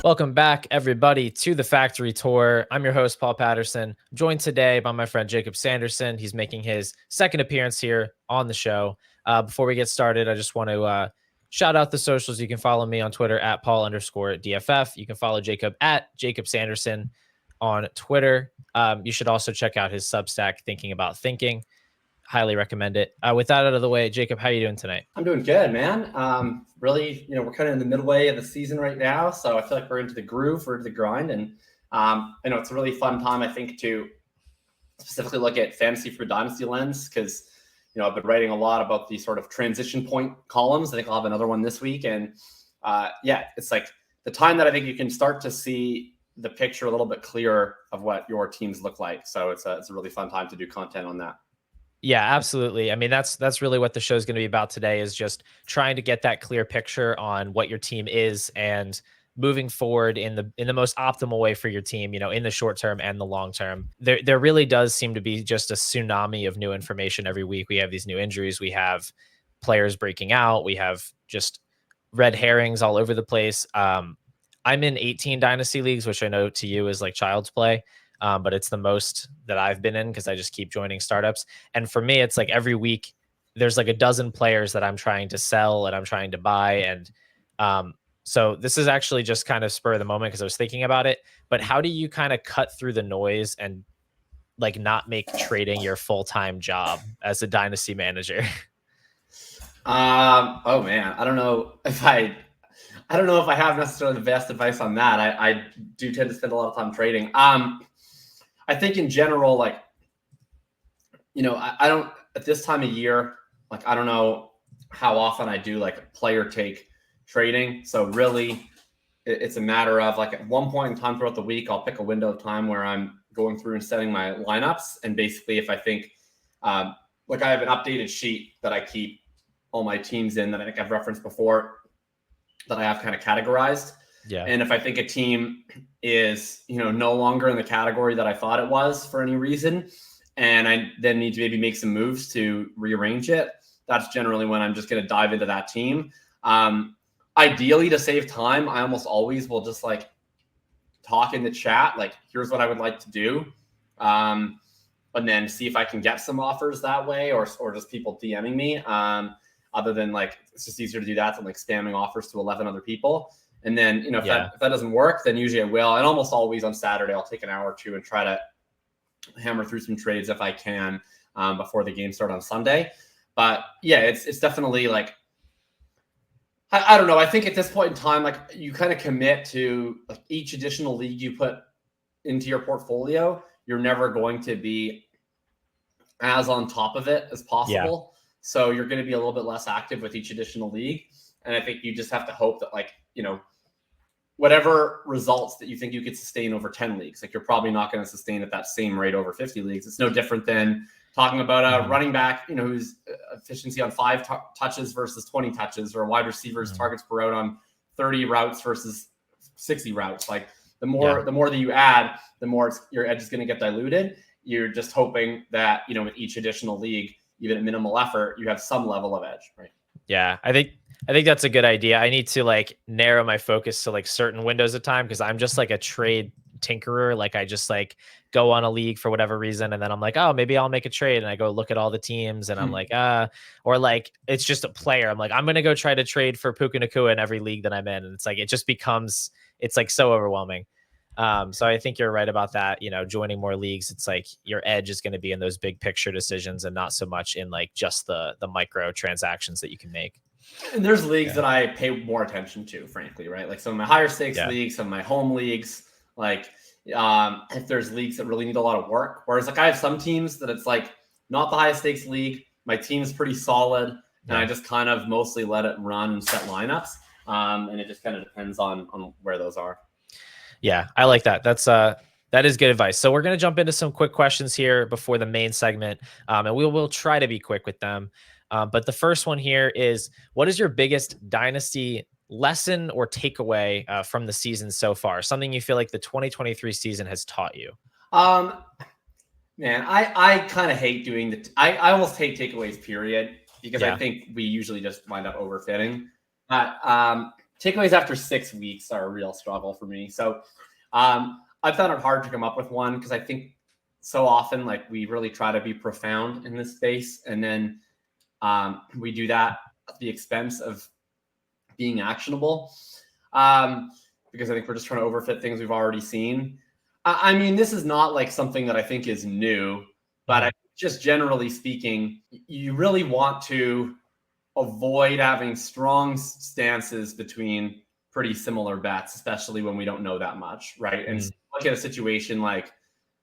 Welcome back, everybody, to the factory tour. I'm your host, Paul Patterson, joined today by my friend Jacob Sanderson. He's making his second appearance here on the show. Before we get started, I just want to shout out the socials. You can follow me on Twitter at Paul_DFF. You can follow Jacob at Jacob Sanderson on Twitter. You should also check out his Substack, Thinking About Thinking. Highly recommend it. With that out of the way, Jacob, how are you doing tonight? I'm doing good, man. Really, we're kind of in the midway of the season right now, so I feel like we're into the groove, we're into the grind, and I know it's a really fun time, I think, to specifically look at fantasy from a dynasty lens, because I've been writing a lot about these sort of transition point columns. I think I'll have another one this week, and it's like the time that I think you can start to see the picture a little bit clearer of what your teams look like. So it's a really fun time to do content on that. Yeah, absolutely. I mean, that's really what the show is going to be about today, is just trying to get that clear picture on what your team is and moving forward in the most optimal way for your team, in the short term and the long term. There really does seem to be just a tsunami of new information every week. We have these new injuries, we have players breaking out, we have just red herrings all over the place. I'm in 18 dynasty leagues, which I know to you is like child's play. But it's the most that I've been in because I just keep joining startups. And for me, it's like every week there's like a dozen players that I'm trying to sell and I'm trying to buy. And so this is actually just kind of spur of the moment because I was thinking about it. But how do you kind of cut through the noise and like not make trading your full-time job as a dynasty manager? Oh man, I don't know if I have necessarily the best advice on that. I do tend to spend a lot of time trading. I think in general, I don't, at this time of year, I don't know how often I do like player take trading. So really it's a matter of at one point in time throughout the week, I'll pick a window of time where I'm going through and setting my lineups. And basically if I think, I have an updated sheet that I keep all my teams in that I think I've referenced before that I have kind of categorized. Yeah. And if I think a team is, no longer in the category that I thought it was for any reason, and I then need to maybe make some moves to rearrange it, that's generally when I'm just going to dive into that team. Ideally, to save time, I almost always will just talk in the chat, here's what I would like to do. And then see if I can get some offers that way, or just people DMing me. Other than it's just easier to do that than spamming offers to 11 other people. And then, if that doesn't work, then usually I will. And almost always on Saturday, I'll take an hour or two and try to hammer through some trades if I can before the game start on Sunday. But yeah, it's definitely I don't know. I think at this point in time, you kind of commit to each additional league you put into your portfolio, you're never going to be as on top of it as possible. Yeah. So you're going to be a little bit less active with each additional league. And I think you just have to hope that whatever results that you think you could sustain over 10 leagues, you're probably not going to sustain at that same rate over 50 leagues. It's no different than talking about a running back, whose efficiency on 5 touches versus 20 touches, or a wide receiver's targets per route on 30 routes versus 60 routes. The more that you add, the more your edge is going to get diluted. You're just hoping that, with each additional league, even at minimal effort, you have some level of edge, right? Yeah, I think that's a good idea. I need to narrow my focus to certain windows of time, because I'm just a trade tinkerer. I just go on a league for whatever reason, and then I'm oh, maybe I'll make a trade, and I go look at all the teams, and I'm or it's just a player. I'm I'm gonna go try to trade for Puka Nacua in every league that I'm in, and it's it just becomes so overwhelming. So I think you're right about that. Joining more leagues, it's your edge is going to be in those big picture decisions and not so much in just the micro transactions that you can make. And there's leagues that I pay more attention to, frankly, right? Some of my higher stakes leagues, some of my home leagues, if there's leagues that really need a lot of work, whereas I have some teams that it's not the highest stakes league. My team's pretty solid, and I just kind of mostly let it run and set lineups. And it just kind of depends on where those are. Yeah, I like that. That is good advice. So we're going to jump into some quick questions here before the main segment, and we will try to be quick with them. But the first one here is, what is your biggest dynasty lesson or takeaway from the season so far? Something you feel like the 2023 season has taught you? Man, I kind of hate doing I almost hate takeaways, period, because I think we usually just wind up overfitting. takeaways after 6 weeks are a real struggle for me. So I've found it hard to come up with one because I think so often like we really try to be profound in this space, and then we do that at the expense of being actionable, because I think we're just trying to overfit things we've already seen. I mean, this is not like something that I think is new, but just generally speaking, you really want to avoid having strong stances between pretty similar bets, especially when we don't know that much, right? And so look at a situation like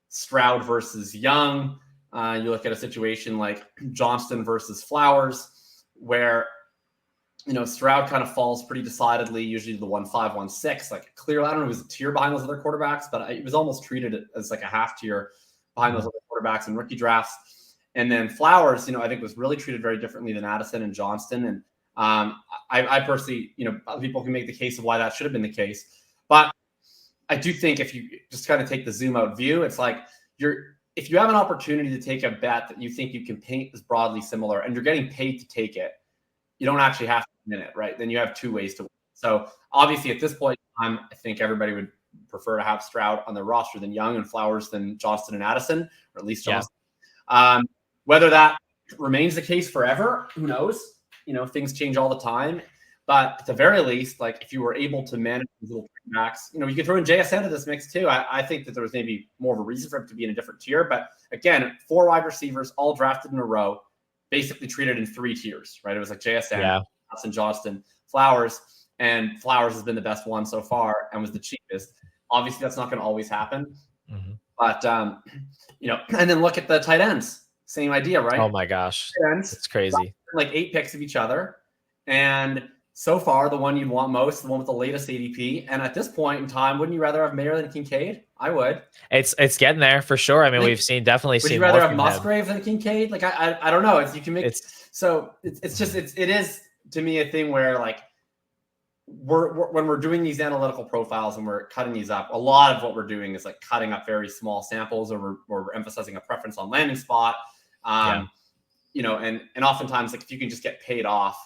Stroud versus Young. You look at a situation like Johnston versus Flowers, where Stroud kind of falls pretty decidedly, usually to the 1.5, 1.6. Like clearly, I don't know, it was a tier behind those other quarterbacks, but it was almost treated as like a half tier behind those other quarterbacks in rookie drafts. And then Flowers, I think was really treated very differently than Addison and Johnston. And I personally, other people can make the case of why that should have been the case. But I do think if you just kind of take the zoom out view, it's like if you have an opportunity to take a bet that you think you can paint as broadly similar and you're getting paid to take it, you don't actually have to win it, right? Then you have two ways to win. So obviously at this point in time, I think everybody would prefer to have Stroud on their roster than Young, and Flowers than Johnston and Addison, or at least Johnston. Yeah. Whether that remains the case forever, who knows? Things change all the time. But at the very least, like if you were able to manage these little backs, you could throw in JSN into this mix too. I think that there was maybe more of a reason for him to be in a different tier. But again, 4 wide receivers all drafted in a row, basically treated in 3 tiers, right? It was like JSN, Johnston, Flowers, and Flowers has been the best one so far and was the cheapest. Obviously, that's not going to always happen. But, and then look at the tight ends. Same idea, right? Oh my gosh. It's crazy. Like 8 picks of each other. And so far, the one you'd want most, the one with the latest ADP. And at this point in time, wouldn't you rather have Mayer than Kincaid? I would. It's getting there for sure. I mean, we've definitely seen. Would you rather have Musgrave than Kincaid? Like I don't know. You can make it is to me a thing where like when we're doing these analytical profiles and we're cutting these up, a lot of what we're doing is like cutting up very small samples, or we're emphasizing a preference on landing spot. And oftentimes like if you can just get paid off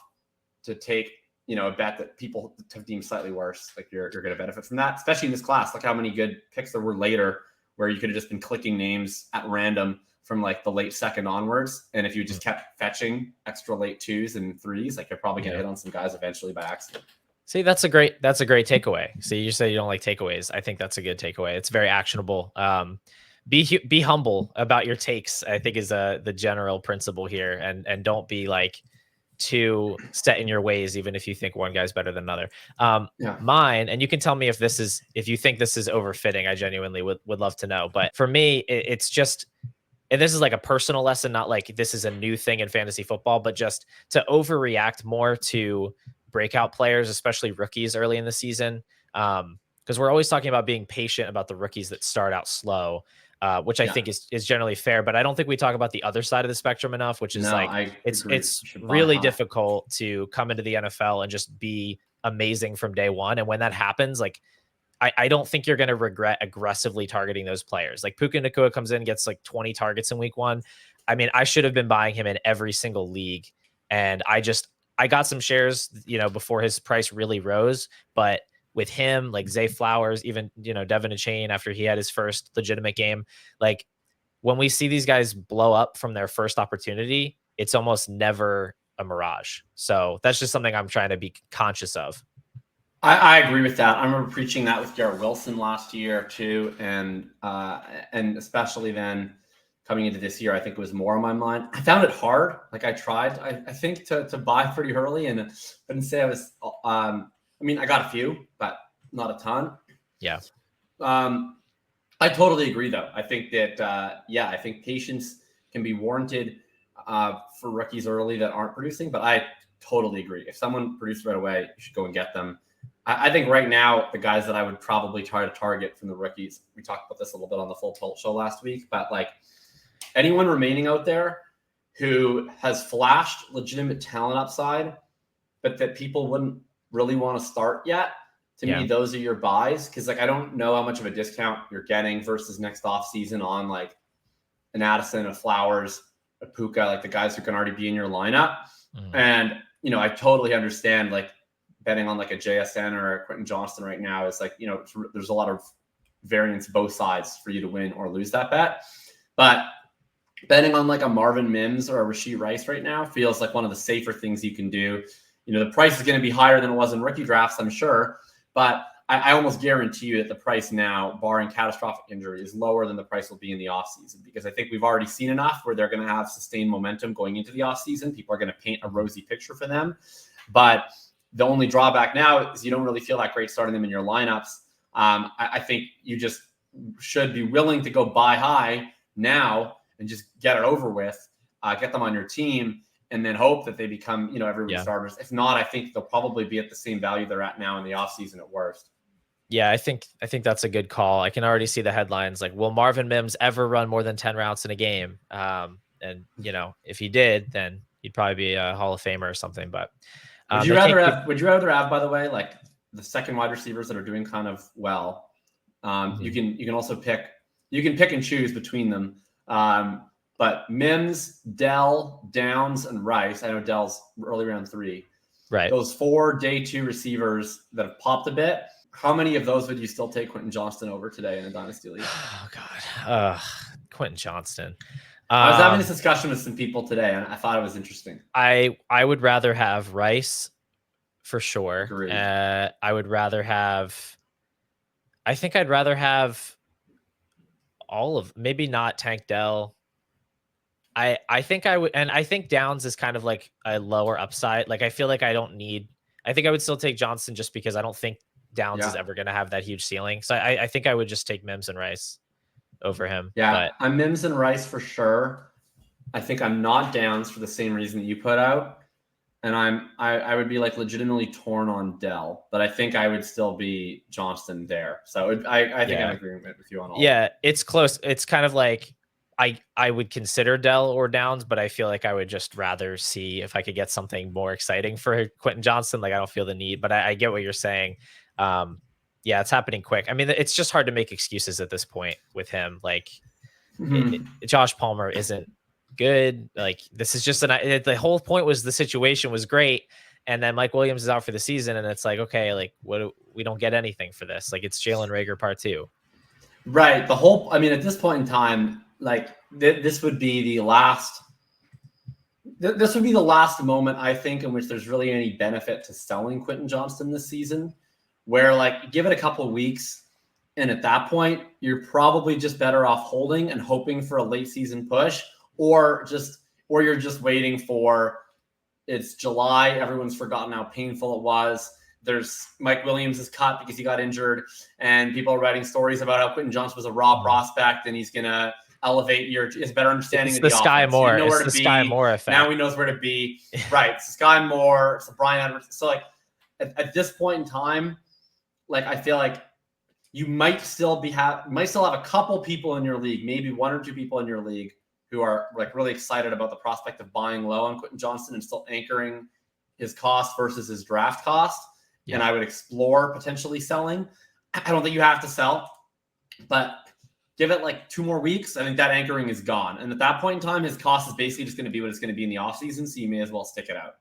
to take a bet that people have deemed slightly worse, like you're going to benefit from that, especially in this class. Look how many good picks there were later where you could have just been clicking names at random from like the late second onwards. And if you just kept fetching extra late 2s and 3s, like you're probably going to hit on some guys eventually by accident. See, that's a great takeaway. So you say you don't like takeaways. I think that's a good takeaway. It's very actionable. Be humble about your takes, I think is the general principle here. And don't be like too set in your ways, even if you think one guy's better than another. Mine, and you can tell me if you think this is overfitting. I genuinely would love to know. But for me, it's just, and this is like a personal lesson, not like this is a new thing in fantasy football, but just to overreact more to breakout players, especially rookies early in the season. Because we're always talking about being patient about the rookies that start out slow, which I think is generally fair, but I don't think we talk about the other side of the spectrum enough, which is it's really difficult to come into the NFL and just be amazing from day one. And when that happens, like I don't think you're going to regret aggressively targeting those players. Like Puka Nacua comes in, gets like 20 targets in week 1. I mean, I should have been buying him in every single league. And I got some shares, before his price really rose, but with him, like Zay Flowers, even, Devin Achane after he had his first legitimate game, like when we see these guys blow up from their first opportunity, it's almost never a mirage. So that's just something I'm trying to be conscious of. I agree with that. I remember preaching that with Garrett Wilson last year too. And especially then coming into this year, I think it was more on my mind. I found it hard. Like I tried, I think to buy pretty early, and I wouldn't say I was, I got a few, but not a ton. Yeah. I totally agree though. I think that, I think patience can be warranted for rookies early that aren't producing, but I totally agree. If someone produced right away, you should go and get them. I think right now, the guys that I would probably try to target from the rookies, we talked about this a little bit on the Full Tilt show last week, but like anyone remaining out there who has flashed legitimate talent upside, but that people wouldn't really want to start yet, to me, those are your buys. Cause like, I don't know how much of a discount you're getting versus next offseason on like an Addison, a Flowers, a Puka, like the guys who can already be in your lineup. And, I totally understand like betting on like a JSN or a Quentin Johnston right now is like, there's a lot of variance both sides for you to win or lose that bet. But betting on like a Marvin Mims or a Rashee Rice right now feels like one of the safer things you can do. The price is going to be higher than it was in rookie drafts, I'm sure, but I almost guarantee you that the price now, barring catastrophic injury, is lower than the price will be in the offseason, because I think we've already seen enough where they're going to have sustained momentum going into the offseason. People are going to paint a rosy picture for them. But the only drawback now is you don't really feel that great starting them in your lineups. I think you just should be willing to go buy high now and just get it over with, get them on your team, and then hope that they become, everyone's starters. If not, I think they'll probably be at the same value they're at now in the offseason at worst. Yeah, I think that's a good call. I can already see the headlines like, will Marvin Mims ever run more than 10 routes in a game? And if he did, then he'd probably be a Hall of Famer or something. But would you rather have, by the way, like the second wide receivers that are doing kind of well? You can also pick and choose between them. But Mims, Dell, Downs, and Rice. I know Dell's early round 3. Right. Those 4 day 2 receivers that have popped a bit. How many of those would you still take Quentin Johnston over today in a Dynasty League? Oh, God. Quentin Johnston. I was having this discussion with some people today, and I thought it was interesting. I would rather have Rice for sure. Agreed. I think I'd rather have all of, maybe not Tank Dell. I think I would, and I think Downs is kind of like a lower upside. Like I feel like I think I would still take Johnston just because I don't think Downs is ever going to have that huge ceiling. So I think I would just take Mims and Rice over him. Yeah, but I'm Mims and Rice for sure. I think I'm not Downs for the same reason that you put out. And I would be like legitimately torn on Dell, but I think I would still be Johnston there. So I think I'm agreeing with you on all. Yeah, it's close. It's kind of like I would consider Dell or Downs, but I feel like I would just rather see if I could get something more exciting for Quentin Johnston. Like I don't feel the need, but I get what you're saying. Yeah, it's happening quick. I mean, it's just hard to make excuses at this point with him. Like Josh Palmer isn't good. Like this is just the whole point was the situation was great. And then Mike Williams is out for the season. And it's like, okay, like we don't get anything for this. Like it's Jalen Reagor part 2. Right. At this point in time, like this would be the last moment, I think, in which there's really any benefit to selling Quentin Johnston this season, where like give it a couple of weeks. And at that point, you're probably just better off holding and hoping for a late season push, or you're just waiting for it's July. Everyone's forgotten how painful it was. There's Mike Williams is cut because he got injured, and people are writing stories about how Quentin Johnston was a raw prospect and he's going to elevate his better understanding of the Sky offense. Moore. It's the Sky Moore effect. Now he knows where to be. Right. It's the Sky Moore. It's the Brian Edwards. So like at this point in time, like I feel like you might still have a couple people in your league, maybe 1 or 2 people in your league who are like really excited about the prospect of buying low on Quentin Johnston and still anchoring his cost versus his draft cost. Yeah. And I would explore potentially selling. I don't think you have to sell, but give it like 2 more weeks. I think that anchoring is gone. And at that point in time, his cost is basically just going to be what it's going to be in the offseason. So you may as well stick it out.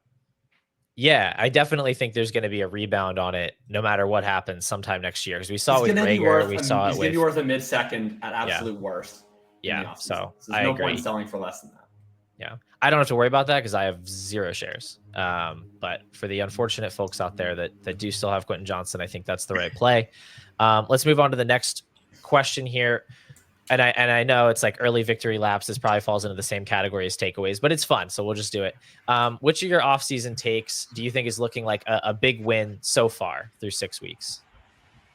Yeah, I definitely think there's going to be a rebound on it no matter what happens sometime next year. Because we saw it with Reagor. He's going to be worth a mid-second at absolute worst. Yeah, so there's no point in selling for less than that. Yeah, I don't have to worry about that because I have 0 shares. But for the unfortunate folks out there that do still have Quentin Johnston, I think that's the right play. Let's move on to the next question here. And I know it's like early victory laps. This probably falls into the same category as takeaways, but it's fun, so we'll just do it. Which of your offseason takes do you think is looking like a big win so far through 6 weeks?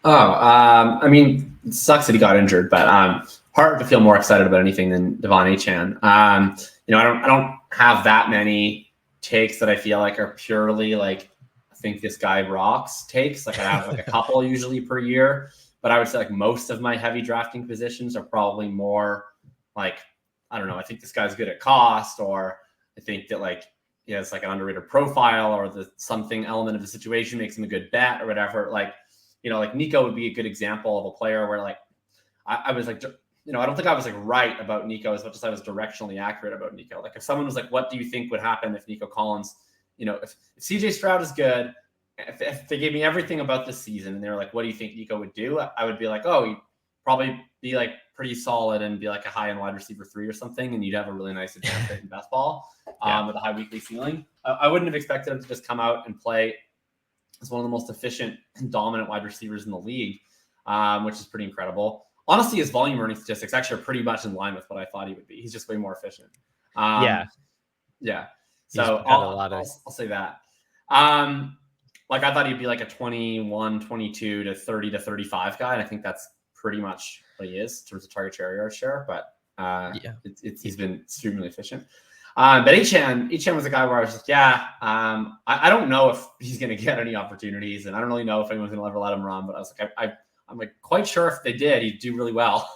I mean, it sucks that he got injured, but hard to feel more excited about anything than Devon Achane. I don't have that many takes that I feel like are purely like I think this guy rocks takes. Like I have like a couple usually per year. But I would say like most of my heavy drafting positions are probably more like, I don't know, I think this guy's good at cost, or I think that like he has like an underrated profile, or something element of the situation makes him a good bet or whatever. Like, like Nico would be a good example of a player where like I was like, I don't think I was like right about Nico as much as I was directionally accurate about Nico. Like if someone was like, what do you think would happen if Nico Collins, if CJ Stroud is good if they gave me everything about the season and they were like, what do you think Nico would do? I would be like, oh, he'd probably be like pretty solid and be like a high end wide receiver 3 or something. And you'd have a really nice advanced rate in best ball with a high weekly ceiling. I wouldn't have expected him to just come out and play as one of the most efficient and dominant wide receivers in the league, which is pretty incredible. Honestly, his volume earning statistics actually are pretty much in line with what I thought he would be. He's just way more efficient. Yeah. So I'll say that. Like I thought he'd be like a 21, 22 to 30 to 35 guy. And I think that's pretty much what he is in terms of target share. But he's been extremely efficient. But Etienne was a guy where I was just, I don't know if he's going to get any opportunities. And I don't really know if anyone's going to ever let him run. But I was like, I'm like quite sure if they did, he'd do really well.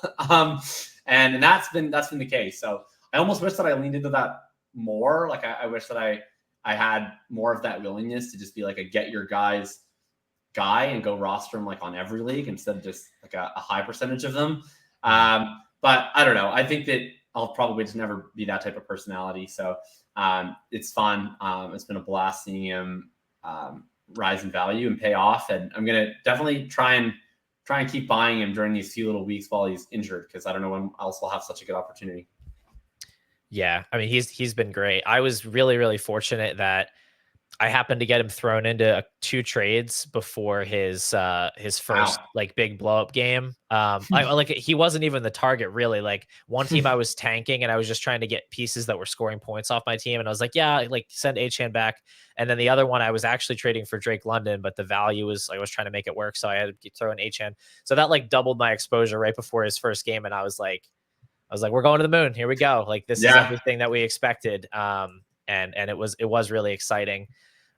And that's been the case. So I almost wish that I leaned into that more. Like I wish that I had more of that willingness to just be like a get your guys guy and go roster him like on every league instead of just like a high percentage of them. But I don't know. I think that I'll probably just never be that type of personality. So it's fun. It's been a blast seeing him rise in value and pay off. And I'm going to definitely try and keep buying him during these few little weeks while he's injured, because I don't know when else we'll have such a good opportunity. Yeah, I mean, he's been great. I was really, really fortunate that I happened to get him thrown into 2 trades before his first like big blow up game. Like he wasn't even the target really. Like one team I was tanking and I was just trying to get pieces that were scoring points off my team, and I was like, yeah, like send Achane back. And then the other one I was actually trading for Drake London, but the value was I was trying to make it work, so I had to throw in Achane. So that like doubled my exposure right before his first game, and I was like, we're going to the moon. Here we go. Like this is everything that we expected. And it was really exciting.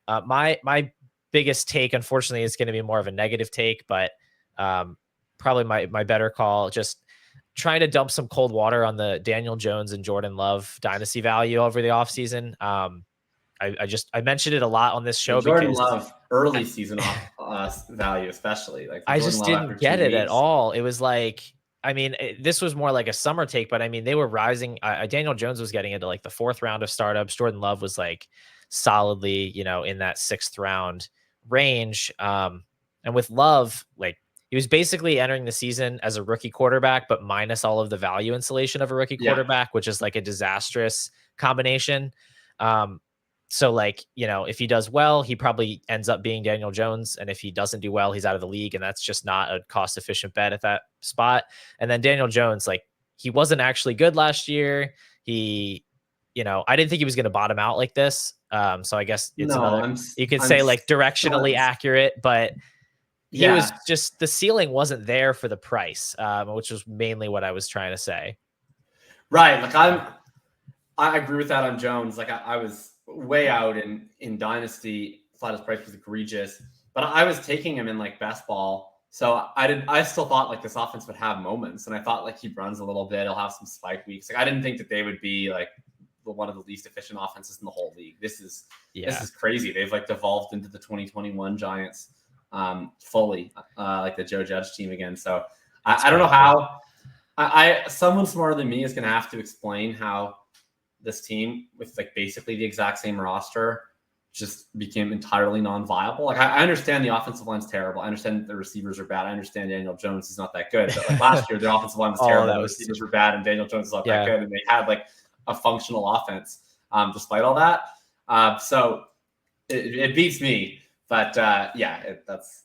My biggest take, unfortunately, is going to be more of a negative take, but probably my better call, just trying to dump some cold water on the Daniel Jones and Jordan Love dynasty value over the offseason. I mentioned it a lot on this show. Jordan Love early season value, especially like I just didn't get it at all. It was like, I mean, this was more like a summer take, but I mean, they were rising. Daniel Jones was getting into like the 4th round of startups. Jordan Love was like solidly, in that 6th round range. And with Love, like he was basically entering the season as a rookie quarterback, but minus all of the value insulation of a rookie quarterback, which is like a disastrous combination. So like, if he does well, he probably ends up being Daniel Jones. And if he doesn't do well, he's out of the league. And that's just not a cost efficient bet at that spot. And then Daniel Jones, like he wasn't actually good last year. He, I didn't think he was going to bottom out like this. So I guess it's you could say like directionally accurate, but he was just, the ceiling wasn't there for the price, which was mainly what I was trying to say. Right. Like I agree with that on Jones. Like I was way out in Dynasty, thought his price was egregious, but I was taking him in like best ball. So I still thought like this offense would have moments, and I thought like he runs a little bit, he'll have some spike weeks. Like I didn't think that they would be like one of the least efficient offenses in the whole league. This is crazy. They've like devolved into the 2021 Giants fully, like the Joe Judge team again. So I don't know how someone smarter than me is going to have to explain how this team with like basically the exact same roster just became entirely non-viable. Like I understand the offensive line's terrible. I understand that the receivers are bad. I understand Daniel Jones is not that good. But like last year, the offensive line was terrible. The receivers were bad, and Daniel Jones is not that good. And they had like a functional offense despite all that. So it beats me. But that's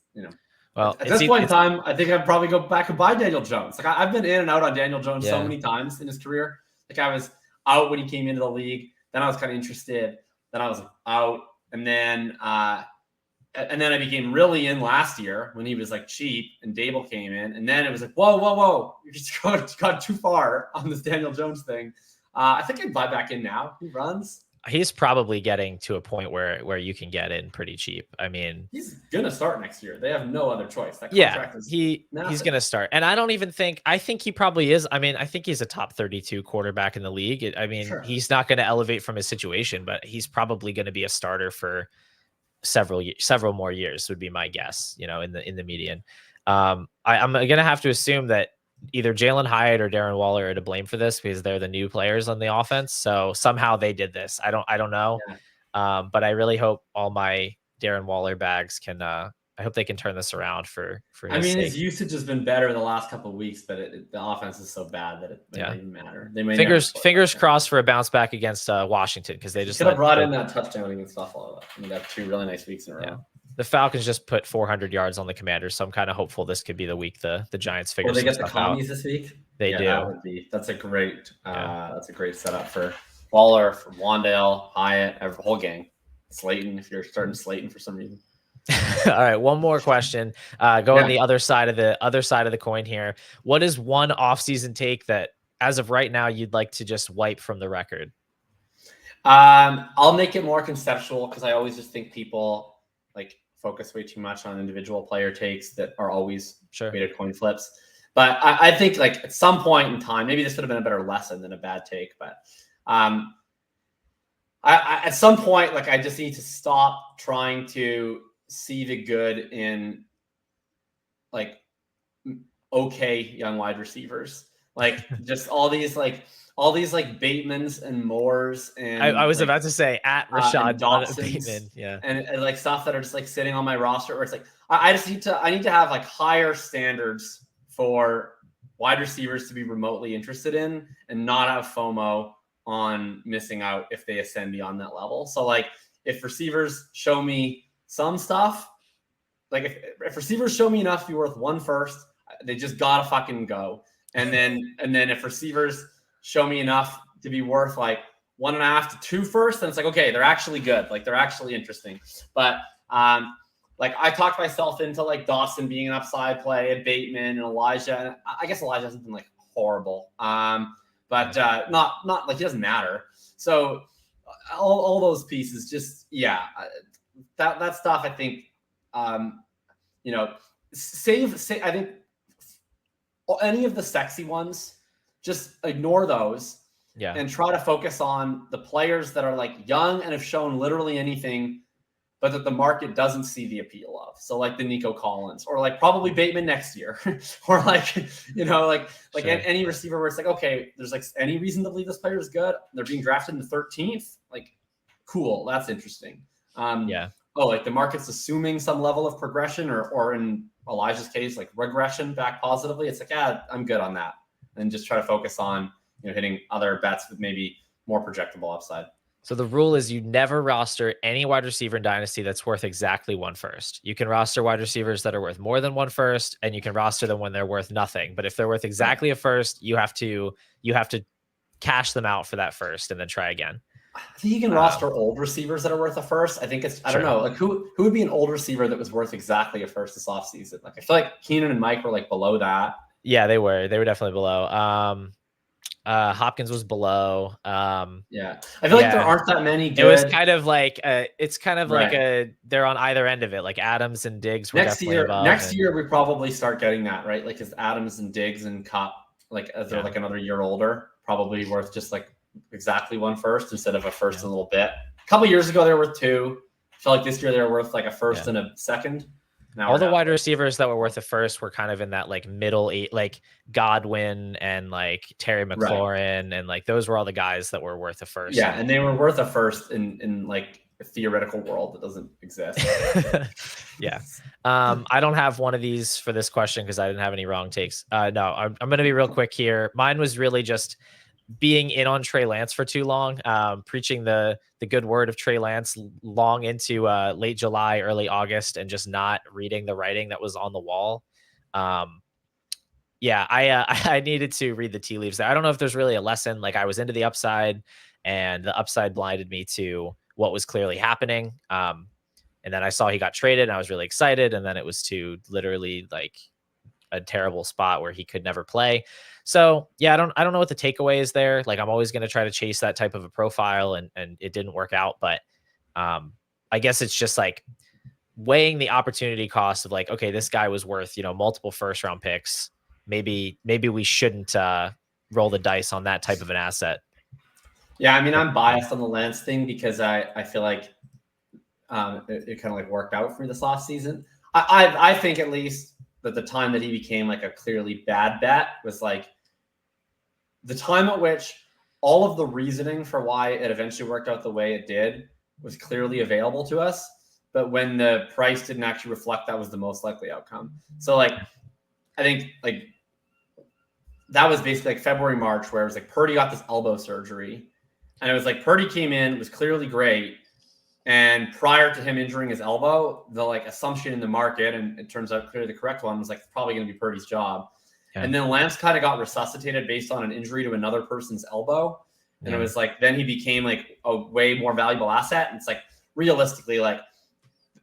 Well, at this point in time, I think I'd probably go back and buy Daniel Jones. Like I've been in and out on Daniel Jones so many times in his career. Like I was out when he came into the league. Then I was kind of interested. Then I was out, and then I became really in last year when he was like cheap and Dable came in, and then it was like whoa, you just got too far on this Daniel Jones thing. I think I'd buy back in now. He runs. He's probably getting to a point where you can get in pretty cheap. I mean, he's gonna start next year. They have no other choice. That contract he's gonna start, and I think he probably is. I mean, I think he's a top 32 quarterback in the league. He's not going to elevate from his situation, but he's probably going to be a starter for several more years. Would be my guess. In the median. I'm gonna have to assume that either Jalen Hyatt or Darren Waller are to blame for this because they're the new players on the offense. So somehow they did this. I don't know. But I really hope all my Darren Waller bags can. I hope they can turn this around for I his mean, sake. his usage has been better the last couple of weeks, but the offense is so bad that it may not even matter. They may fingers crossed for a bounce back against Washington, because they just could have brought in that touchdown against Buffalo. I mean, got 2 really nice weeks in a row. The Falcons just put 400 yards on the Commanders, so I'm kind of hopeful this could be the week the Giants figure some stuff out. They get the commies this week. They do. That's a great setup for Waller, for Wandale, Hyatt, the whole gang. Slayton, if you're starting Slayton for some reason. All right, one more question. Going the other side of the coin here. What is one offseason take that, as of right now, you'd like to just wipe from the record? I'll make it more conceptual, because I always just think people like focus way too much on individual player takes that are always weighted coin flips. But I think like at some point in time, maybe this would have been a better lesson than a bad take. But I at some point, like, I just need to stop trying to see the good in like okay young wide receivers, like just all these Batemans and Moores, and I was about to say at Rashad Bateman, and like stuff that are just like sitting on my roster, where it's like I need to have like higher standards for wide receivers to be remotely interested in, and not have FOMO on missing out if they ascend beyond that level. So like if receivers show me some stuff, like if receivers show me enough to be worth 1 first, they just gotta fucking go. And then if receivers show me enough to be worth like 1.5 to 2 first, then it's like, okay, they're actually good. Like they're actually interesting. But like I talked myself into like Dawson being an upside play, and Bateman and Elijah. And I guess Elijah hasn't been like horrible. But not like he doesn't matter. So all those pieces, just that stuff. I think save. I think any of the sexy ones, just ignore those. And try to focus on the players that are like young and have shown literally anything, but that the market doesn't see the appeal of. So like the Nico Collins, or like probably Bateman next year, or like, any receiver where it's like, okay, there's like any reason to believe this player is good. They're being drafted in the 13th. Like, cool. That's interesting. Like the market's assuming some level of progression, or in Elijah's case, like regression back positively. It's like, I'm good on that. And just try to focus on, hitting other bets with maybe more projectable upside. So the rule is you never roster any wide receiver in Dynasty that's worth exactly 1 first. You can roster wide receivers that are worth more than 1 first, and you can roster them when they're worth nothing. But if they're worth exactly a first, you have to cash them out for that first and then try again. I think you can roster old receivers that are worth a first. I think I don't know, like who would be an old receiver that was worth exactly a first this offseason? Like I feel like Keenan and Mike were like below that. Yeah, they were definitely below. Hopkins was below. I feel like there aren't that many good. It was kind of like they're on either end of it. Like Adams and Diggs were definitely above. Next year we probably start getting that, right? Like as Adams and Diggs and Cup, like as they're like another year older, probably worth just like exactly 1 first instead of a first and a little bit. A couple years ago they were worth 2. I feel like this year they're worth like a first and a second. Now all the wide receivers that were worth a first were kind of in that like middle eight, like Godwin and like Terry McLaurin, and like those were all the guys that were worth a first. Yeah, and they were worth a first in like a theoretical world that doesn't exist. I don't have one of these for this question because I didn't have any wrong takes. No, I'm going to be real quick here. Mine was really just being in on Trey Lance for too long, preaching the good word of Trey Lance long into late July, early August, and just not reading the writing that was on the wall. I needed to read the tea leaves there. I don't know if there's really a lesson. Like I was into the upside, and the upside blinded me to what was clearly happening. And then I saw he got traded, and I was really excited. And then it was to literally like a terrible spot where he could never play. So I don't know what the takeaway is there. Like I'm always going to try to chase that type of a profile, and it didn't work out. But I guess it's just like weighing the opportunity cost of like, okay, this guy was worth, multiple first round picks. Maybe we shouldn't roll the dice on that type of an asset. Yeah. I mean, I'm biased on the Lance thing because I feel like it kind of like worked out for me this last season. I think at least that the time that he became like a clearly bad bet was like the time at which all of the reasoning for why it eventually worked out the way it did was clearly available to us. but when the price didn't actually reflect that was the most likely outcome. So like, I think like that was basically like February, March, where it was like Purdy got this elbow surgery, and it was like Purdy came in, was clearly great. And prior to him injuring his elbow, the like assumption in the market, and it turns out clearly the correct one, was like probably going to be Purdy's job. Yeah. And then Lance kind of got resuscitated based on an injury to another person's elbow. And it was like, then he became like a way more valuable asset. And it's like, realistically, like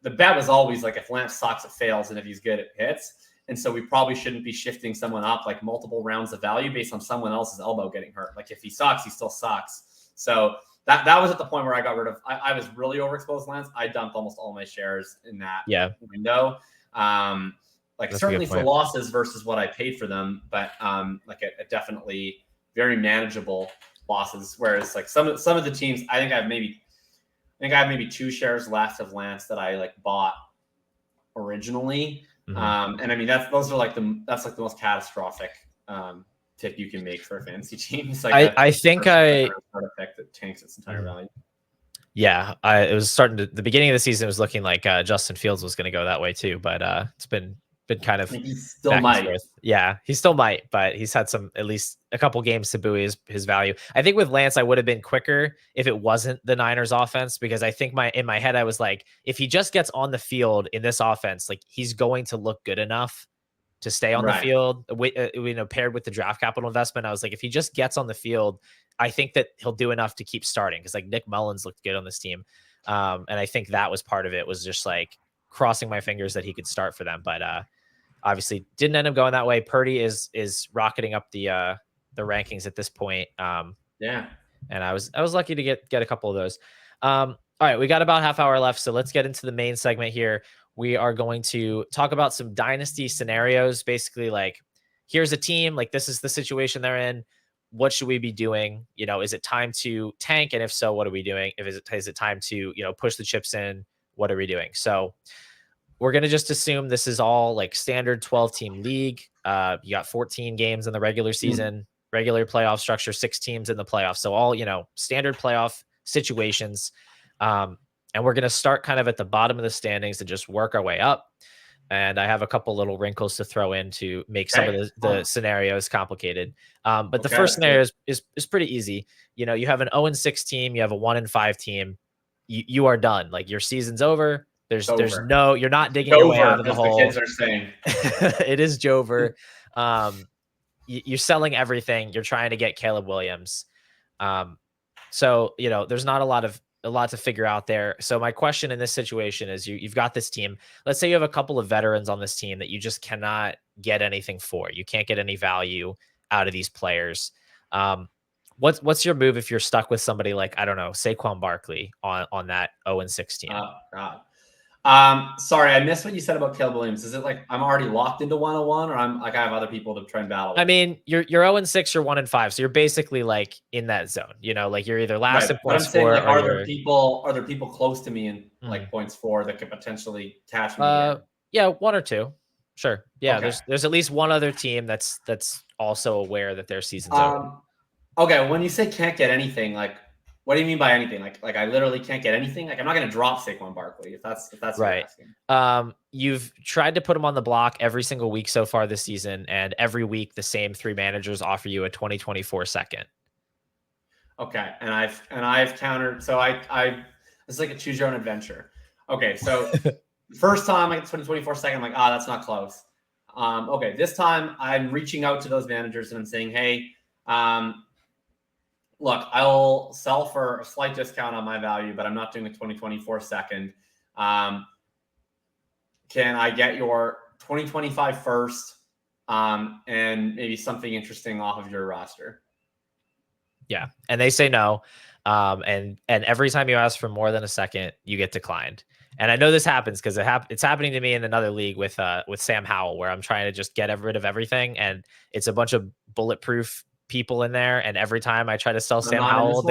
the bet was always like, if Lance sucks, it fails. And if he's good, it hits. And so we probably shouldn't be shifting someone up like multiple rounds of value based on someone else's elbow getting hurt. Like if he sucks, he still sucks. So that was at the point where I got rid of, I was really overexposed Lance. I dumped almost all my shares in that window. Like that's certainly for losses versus what I paid for them, but like a definitely very manageable losses. Whereas like some of the teams, I think I have maybe 2 shares left of Lance that I like bought originally. Mm-hmm. And I mean that's like the most catastrophic pick you can make for a fantasy team. It's like I think I pick that tanks its entire value. Yeah, it was starting to the beginning of the season was looking like Justin Fields was going to go that way too, but it's been kind of he still might. Yeah, he still might, but he's had at least a couple games to buoy his value. I think with Lance, I would have been quicker if it wasn't the Niners offense, because I think in my head I was like, if he just gets on the field in this offense, like he's going to look good enough to stay on the field, paired with the draft capital investment. I was like, if he just gets on the field, I think that he'll do enough to keep starting, because like Nick Mullins looked good on this team. And I think that was part of it, was just like crossing my fingers that he could start for them. But obviously didn't end up going that way. Purdy is rocketing up the rankings at this point. Yeah. And I was lucky to get a couple of those. All right, we got about half hour left, so let's get into the main segment here. We are going to talk about some dynasty scenarios. Basically, like, here's a team, like this is the situation they're in. What should we be doing? Is it time to tank? And if so, what are we doing? Is it time to, push the chips in? What are we doing? So we're going to just assume this is all like standard 12-team league. You got 14 games in the regular season, regular playoff structure, 6 teams in the playoffs. So all, standard playoff situations. And we're going to start kind of at the bottom of the standings and just work our way up. And I have a couple little wrinkles to throw in to make some of the scenarios complicated. But the first scenario is pretty easy. You have an 0-6 team, you have a 1-5 team. You are done. Like your season's over. There's no, you're not digging your way out of the hole. The kids are saying. It is Jover. You're selling everything. You're trying to get Caleb Williams. So, there's not a lot to figure out there. So my question in this situation is you've got this team. Let's say you have a couple of veterans on this team that you just cannot get anything for. You can't get any value out of these players. What's your move if you're stuck with somebody like, I don't know, Saquon Barkley on that 0-6 team? Oh, God. Sorry, I missed what you said about Caleb Williams. Is it like I'm already locked into 101, or I'm like I have other people to try and battle with? I mean, you're 0-6, you're 1-5, so you're basically like in that zone. Like you're either last in points for. Like, are there people close to me in like points for that could potentially catch me? Yeah, 1 or 2, sure. Yeah, okay. There's at least one other team that's also aware that their season's over. Okay, when you say can't get anything, like. What do you mean by anything? Like I literally can't get anything. Like I'm not going to drop Saquon Barkley if that's right. What you're asking. You've tried to put him on the block every single week so far this season, and every week the same 3 managers offer you a 2024 second. Okay, and I've countered. So I it's like a choose your own adventure. Okay, so first time I get 2024 second, I'm like, that's not close. Okay, this time I'm reaching out to those managers and I'm saying, hey, look, I'll sell for a slight discount on my value, but I'm not doing a 2024 second. Can I get your 2025 first and maybe something interesting off of your roster? Yeah, and they say no. And every time you ask for more than a second, you get declined. And I know this happens because it's happening to me in another league with Sam Howell, where I'm trying to just get rid of everything, and it's a bunch of bulletproof people in there, and every time I try to sell Sam Howell,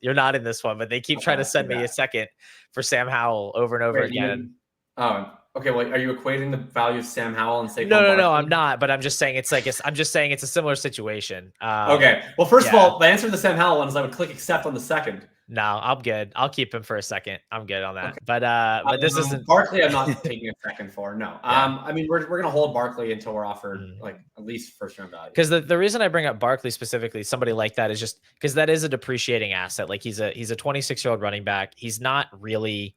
you're not in this one, but they keep trying to send me a second for Sam Howell over and over again. Okay. Well, are you equating the value of Sam Howell and Saquon? No, I'm not. But I'm just saying it's a similar situation. Okay. Well, first of all, the answer to the Sam Howell one is I would click accept on the second. No, I'm good. I'll keep him for a second. I'm good on that. Okay. But this isn't. Barkley, I'm not taking a second for. No. Yeah. I mean, we're gonna hold Barkley until we're offered like at least first round value. Because the reason I bring up Barkley specifically, somebody like that, is just because that is a depreciating asset. Like he's a 26-year-old running back. He's not really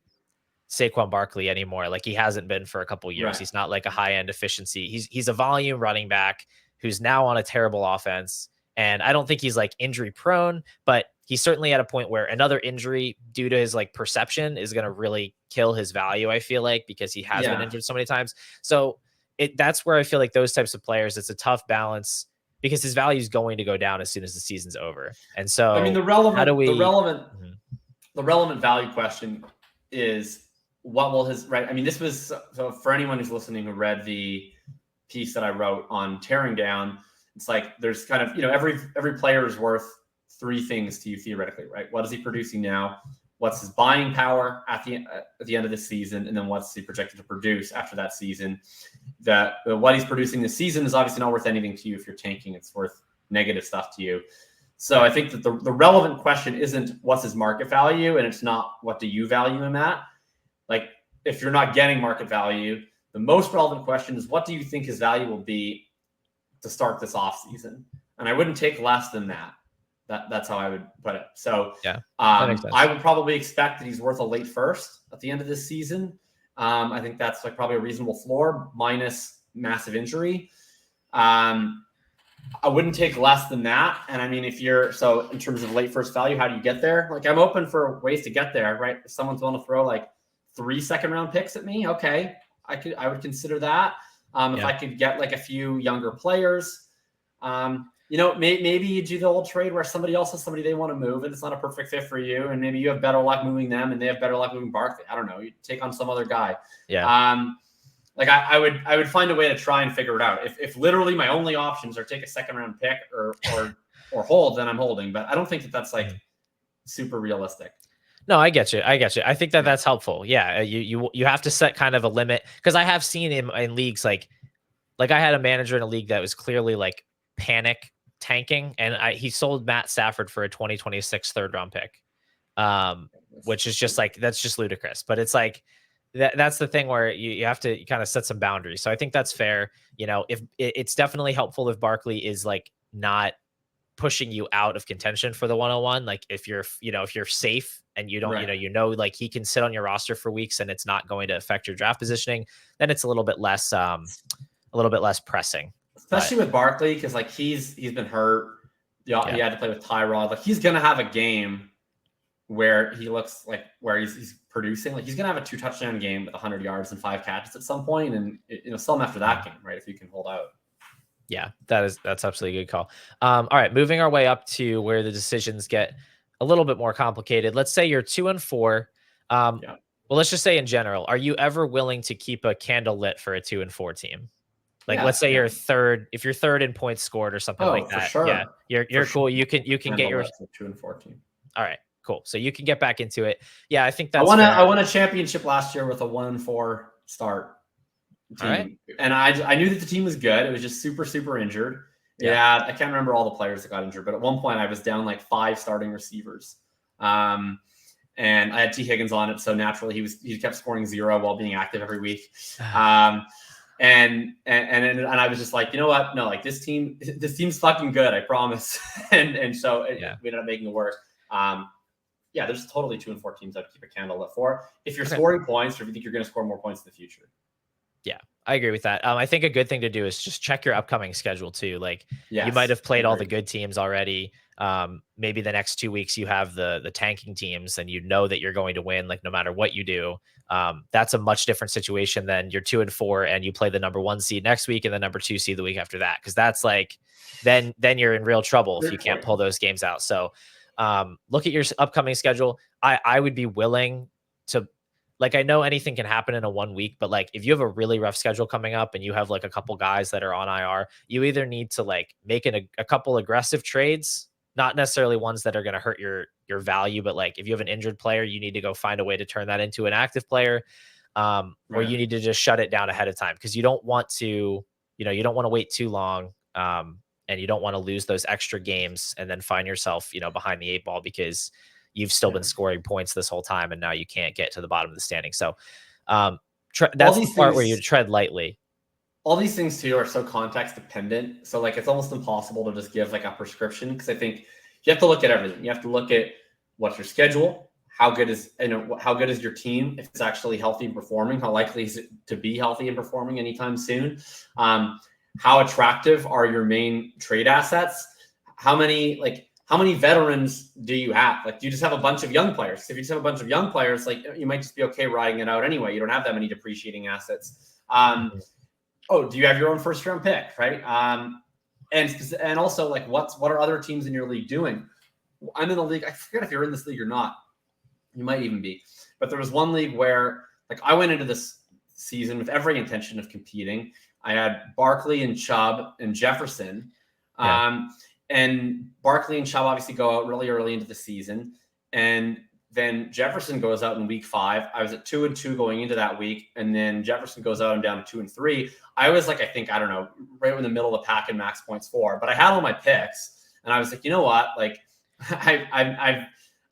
Saquon Barkley anymore. Like he hasn't been for a couple years. Right. He's not like a high end efficiency. He's a volume running back who's now on a terrible offense. And I don't think he's like injury prone, but he's certainly at a point where another injury due to his like perception is going to really kill his value. I feel like because he has been injured so many times. So that's where I feel like those types of players, it's a tough balance because his value is going to go down as soon as the season's over. And so I mean, the relevant value question is what will his right. I mean, this was so for anyone who's listening who read the piece that I wrote on tearing down. It's like there's kind of every player is worth three things to you theoretically, right? What is he producing now? What's his buying power at the end of the season, and then what's he projected to produce after that season? That what he's producing this season is obviously not worth anything to you if you're tanking. It's worth negative stuff to you. So I think that the relevant question isn't what's his market value, and it's not what do you value him at. Like if you're not getting market value, the most relevant question is what do you think his value will be to start this offseason? And I wouldn't take less than that. That's how I would put it. So yeah, I would probably expect that he's worth a late first at the end of this season. I think that's like probably a reasonable floor minus massive injury. I wouldn't take less than that. And I mean, if you're so in terms of late first value, how do you get there? Like I'm open for ways to get there, right? If someone's willing to throw like 3 second-round picks at me, okay, I would consider that. If I could get like a few younger players, maybe you do the old trade where somebody else has somebody they want to move and it's not a perfect fit for you. And maybe you have better luck moving them and they have better luck moving Barkley. I don't know. You take on some other guy. Yeah. Like I would find a way to try and figure it out. If literally my only options are take a second round pick or hold, then I'm holding. But I don't think that that's like super realistic. No, I get you. I think that that's helpful. Yeah, you have to set kind of a limit because I have seen in leagues like I had a manager in a league that was clearly like panic tanking, and he sold Matt Stafford for a 2026 third round pick, which is just like that's just ludicrous. But it's like that's the thing where you have to kind of set some boundaries. So I think that's fair. If it's definitely helpful if Barkley is like not pushing you out of contention for the 101. Like if you're safe and you don't, right. Like he can sit on your roster for weeks and it's not going to affect your draft positioning, then it's a little bit less pressing. Especially with Barkley, because like he's been hurt. He had to play with Tyrod. Like he's gonna have a game where he looks like where he's producing. Like he's gonna have a 2 touchdown game with 100 yards and 5 catches at some point, and sell him after that game, right? If you can hold out. Yeah, that's absolutely a good call. All right, moving our way up to where the decisions get a little bit more complicated. Let's say you're 2-4. Well, let's just say in general, are you ever willing to keep a candle lit for a 2-4 team? Like, let's say you're third. If you're third in points scored or something like that, sure. Yeah, you're cool. You can get your 2-4 team. All right, cool. So you can get back into it. Yeah, I think that's. I won a championship last year with a 1-4 start team, right. And I knew that the team was good. It was just super injured. Yeah, I can't remember all the players that got injured, but at one point I was down like 5 starting receivers. And I had T. Higgins on it, so naturally he kept scoring 0 while being active every week. And I was just like, you know what? No, like this team's fucking good, I promise. and so we ended up making it work. There's totally 2-4 teams I'd keep a candle lit for if you're scoring points or if you think you're going to score more points in the future. Yeah, I agree with that. I think a good thing to do is just check your upcoming schedule too. Like you might have played all the good teams already. Maybe the next 2 weeks you have the tanking teams and you know that you're going to win, like no matter what you do. That's a much different situation than you're 2-4 and you play the number 1 seed next week and the number 2 seed the week after that. Cause that's like, then you're in real trouble if you can't pull those games out. So look at your upcoming schedule. I would be willing to, like, I know anything can happen in a 1 week, but like if you have a really rough schedule coming up and you have like a couple guys that are on IR, you either need to like make a couple aggressive trades, not necessarily ones that are going to hurt your value, but like if you have an injured player, you need to go find a way to turn that into an active player, or you need to just shut it down ahead of time because you don't want to, you don't want to wait too long, and you don't want to lose those extra games and then find yourself, behind the 8 ball because you've still been scoring points this whole time, and now you can't get to the bottom of the standing. So that's the part where you tread lightly. All these things too are so context dependent. So like, it's almost impossible to just give like a prescription, because I think you have to look at everything. You have to look at what's your schedule, how good is your team, if it's actually healthy and performing, how likely is it to be healthy and performing anytime soon. How attractive are your main trade assets? How many veterans do you have? Like, do you just have a bunch of young players? If you just have a bunch of young players, like, you might just be okay riding it out anyway. You don't have that many depreciating assets. Do you have your own first round pick, right? And also, like, what are other teams in your league doing? I'm in the league. I forget if you're in this league or not. You might even be. But there was one league where, like, I went into this season with every intention of competing. I had Barkley and Chubb and Jefferson. And Barkley and Chubb obviously go out really early into the season. And then Jefferson goes out in week 5. I was at 2-2 going into that week. And then Jefferson goes out and down to 2-3. I was like, I don't know, right in the middle of the pack in max points for. But I had all my picks. And I was like, you know what? Like, I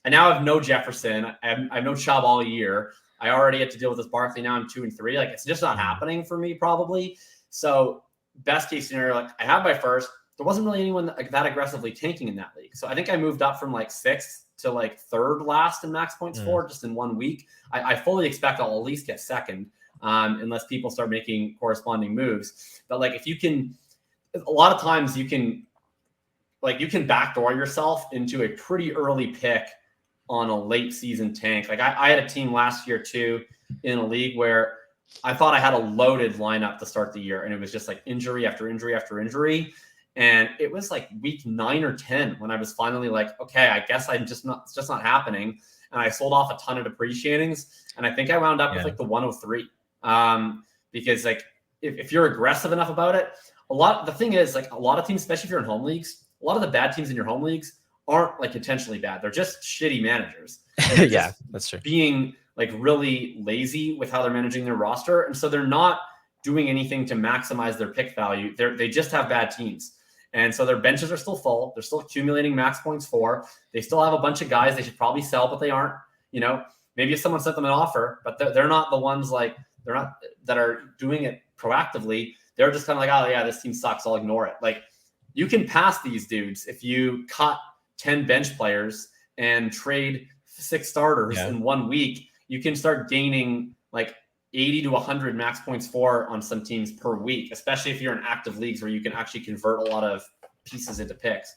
now have no Jefferson. I have no Chubb all year. I already had to deal with this Barkley. Now I'm 2-3. Like, it's just not happening for me, probably. So best case scenario, like, I have my first. There wasn't really anyone that aggressively tanking in that league. So I think I moved up from like 6th to like 3rd last in max points for just in 1 week. I fully expect I'll at least get 2nd, unless people start making corresponding moves. But like, if you can, a lot of times you can backdoor yourself into a pretty early pick on a late season tank. Like, I had a team last year too in a league where I thought I had a loaded lineup to start the year, and it was just like injury after injury after injury. And it was like week 9 or 10 when I was finally like, okay, I guess it's just not happening. And I sold off a ton of depreciatings. And I think I wound up with like the 103. Because like, if you're aggressive enough about it, the thing is, like, a lot of teams, especially if you're in home leagues, a lot of the bad teams in your home leagues aren't like intentionally bad. They're just shitty managers. Yeah, that's true. Being like really lazy with how they're managing their roster. And so they're not doing anything to maximize their pick value. They just have bad teams. And so their benches are still full. They're still accumulating max points for. They still have a bunch of guys they should probably sell, but they aren't. You know, maybe if someone sent them an offer, but they're not the ones that are doing it proactively. They're just kind of like, oh yeah, this team sucks, I'll ignore it. Like, you can pass these dudes if you cut 10 bench players and trade 6 starters in 1 week. You can start gaining like 80 to 100 max points for on some teams per week, especially if you're in active leagues where you can actually convert a lot of pieces into picks.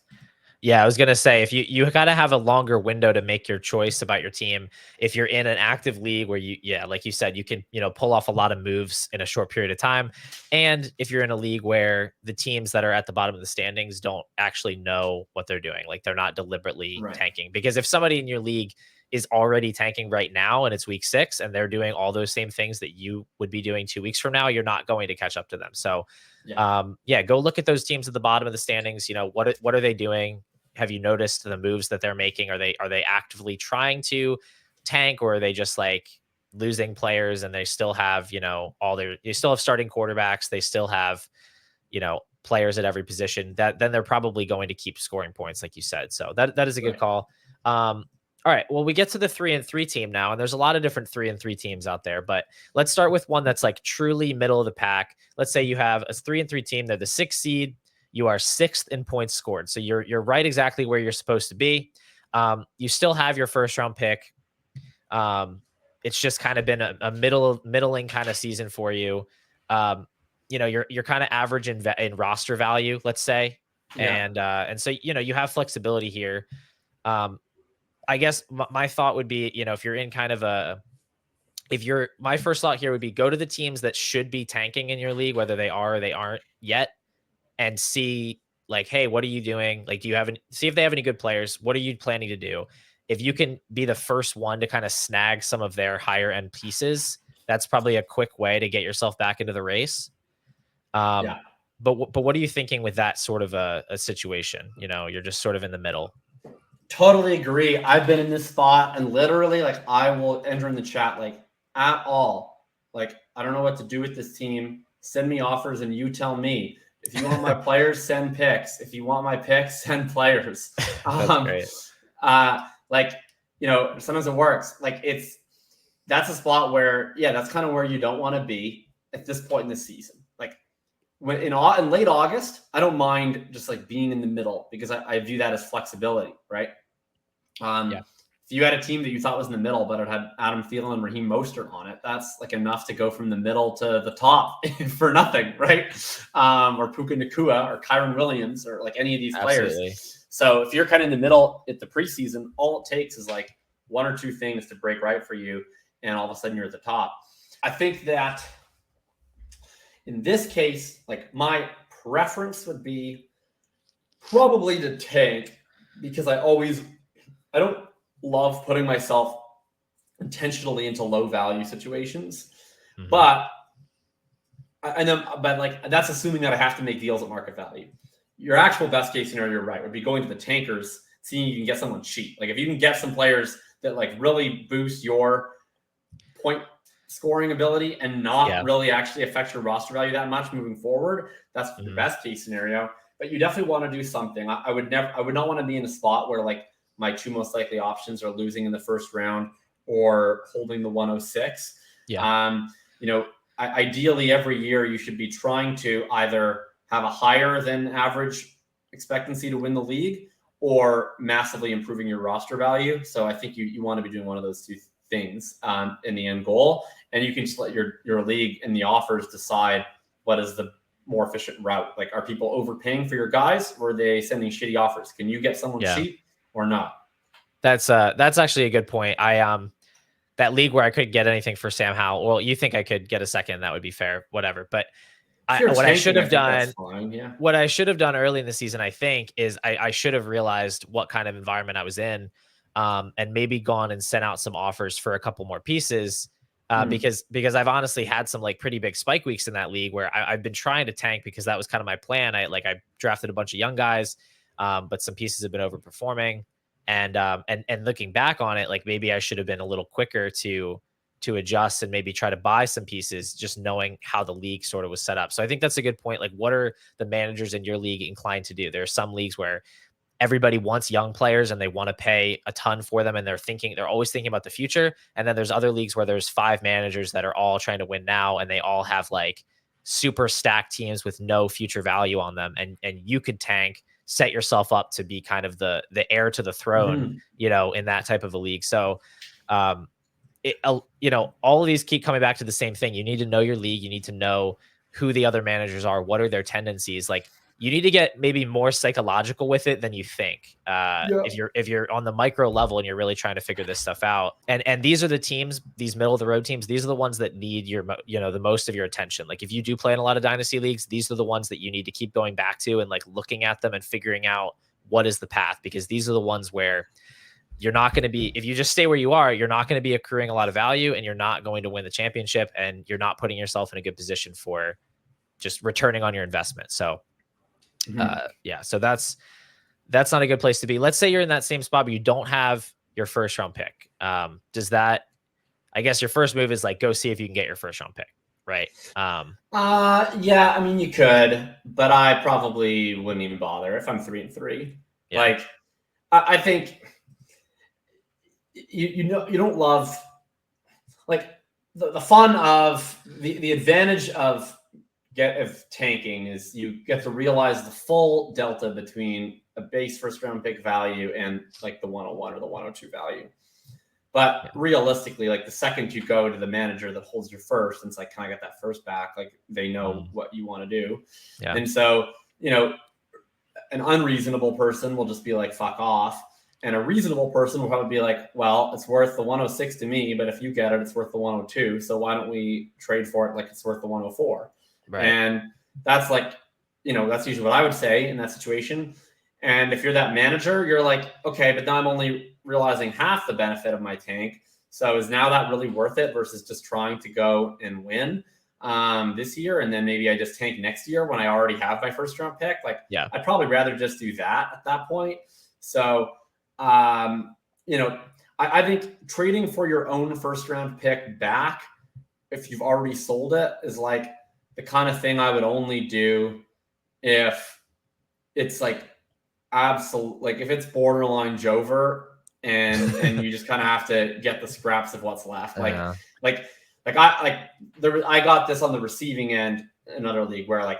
Yeah, I was going to say, if you got to have a longer window to make your choice about your team. If you're in an active league where like you said, you can, pull off a lot of moves in a short period of time. And if you're in a league where the teams that are at the bottom of the standings don't actually know what they're doing, like they're not deliberately tanking. Because if somebody in your league is already tanking right now and it's week 6 and they're doing all those same things that you would be doing 2 weeks from now, you're not going to catch up to them. So go look at those teams at the bottom of the standings. What are they doing? Have you noticed the moves that they're making? Are they actively trying to tank, or are they just like losing players and they still have, they still have starting quarterbacks. They still have, players at every position then they're probably going to keep scoring points, like you said. So that is a good call. All right. Well, we get to the 3-3 team now, and there's a lot of different 3-3 teams out there, but let's start with one that's like truly middle of the pack. Let's say you have a 3-3 team. They're the 6th seed. You are 6th in points scored. So you're right exactly where you're supposed to be. You still have your first round pick. It's just kind of been a middling kind of season for you. You're kind of average in roster value, let's say. And so, you have flexibility here. I guess my thought would be, if you're in kind of my first thought here would be go to the teams that should be tanking in your league, whether they are or they aren't yet, and see like, hey, what are you doing? Like, see if they have any good players. What are you planning to do? If you can be the first one to kind of snag some of their higher end pieces, that's probably a quick way to get yourself back into the race. But what are you thinking with that sort of a situation? You're just sort of in the middle. Totally agree. I've been in this spot, and literally, like, I will enter in the chat, like, at all. Like, I don't know what to do with this team. Send me offers, and you tell me. If you want my players, send picks. If you want my picks, send players. That's great. Like, sometimes it works. Like that's a spot where, that's kind of where you don't want to be at this point in the season. Like when in late August, I don't mind just like being in the middle because I view that as flexibility, right? If you had a team that you thought was in the middle, but it had Adam Thielen and Raheem Mostert on it, that's like enough to go from the middle to the top for nothing, right? Or Puka Nacua or Kyron Williams or like any of these players. So if you're kind of in the middle at the preseason, all it takes is like one or two things to break right for you, and all of a sudden you're at the top. I think that in this case, like my preference would be probably to tank because I don't love putting myself intentionally into low value situations, but like that's assuming that I have to make deals at market value. Your actual best case scenario, you're right, would be going to the tankers, seeing you can get someone cheap. Like if you can get some players that like really boost your point scoring ability and not really actually affect your roster value that much moving forward, that's the best case scenario. But you definitely want to do something. I would not want to be in a spot where like my two most likely options are losing in the first round or holding the 106. Ideally every year you should be trying to either have a higher than average expectancy to win the league or massively improving your roster value. So I think you want to be doing one of those two things in the end goal. And you can just let your league and the offers decide what is the more efficient route. Like, are people overpaying for your guys or are they sending shitty offers? Can you get someone cheap or not? That's actually a good point. That league where I couldn't get anything for Sam Howell. Well, you think I could get a second, that would be fair, whatever. But what I should have done early in the season, I think, is I should have realized what kind of environment I was in, and maybe gone and sent out some offers for a couple more pieces. Because I've honestly had some like pretty big spike weeks in that league where I've been trying to tank because that was kind of my plan. I drafted a bunch of young guys, but some pieces have been overperforming. And looking back on it, like maybe I should have been a little quicker to adjust and maybe try to buy some pieces, just knowing how the league sort of was set up. So I think that's a good point. Like, what are the managers in your league inclined to do? There are some leagues where everybody wants young players and they want to pay a ton for them, and they're always thinking about the future. And then there's other leagues where there's 5 managers that are all trying to win now, and they all have like super stacked teams with no future value on them. And you could tank, set yourself up to be kind of the heir to the throne, in that type of a league. So, all of these keep coming back to the same thing. You need to know your league. You need to know who the other managers are. What are their tendencies? Like, you need to get maybe more psychological with it than you think. If you're on the micro level and you're really trying to figure this stuff out. And these are the teams, these middle of the road teams, these are the ones that need the most of your attention. Like, if you do play in a lot of dynasty leagues, these are the ones that you need to keep going back to and like looking at them and figuring out what is the path, because these are the ones where you're not going to be, if you just stay where you are, you're not going to be accruing a lot of value, and you're not going to win the championship, and you're not putting yourself in a good position for just returning on your investment. So so that's not a good place to be. Let's say you're in that same spot, but you don't have your first round pick. Does that, I guess your first move is like, go see if you can get your first round pick, right? Yeah, I mean, you could, but I probably wouldn't even bother if I'm 3-3. Yeah. Like, I think you don't love, like, the fun of the advantage of tanking is you get to realize the full delta between a base first round pick value and like the 101 or the 102 value. But realistically, like, the second you go to the manager that holds your first, and it's like, can I get that first back? Like, they know what you want to do. Yeah. And so, an unreasonable person will just be like, fuck off. And a reasonable person will probably be like, well, it's worth the 106 to me, but if you get it, it's worth the 102. So why don't we trade for it like it's worth the 104? Right. And that's like, that's usually what I would say in that situation. And if you're that manager, you're like, okay, but now I'm only realizing half the benefit of my tank. So is now that really worth it versus just trying to go and win this year? And then maybe I just tank next year when I already have my first round pick. Like, I'd probably rather just do that at that point. So, I think trading for your own first round pick back, if you've already sold it, is like the kind of thing I would only do if it's like absolute, like if it's borderline Jover and you just kind of have to get the scraps of what's left. Yeah. I got this on the receiving end in another league where like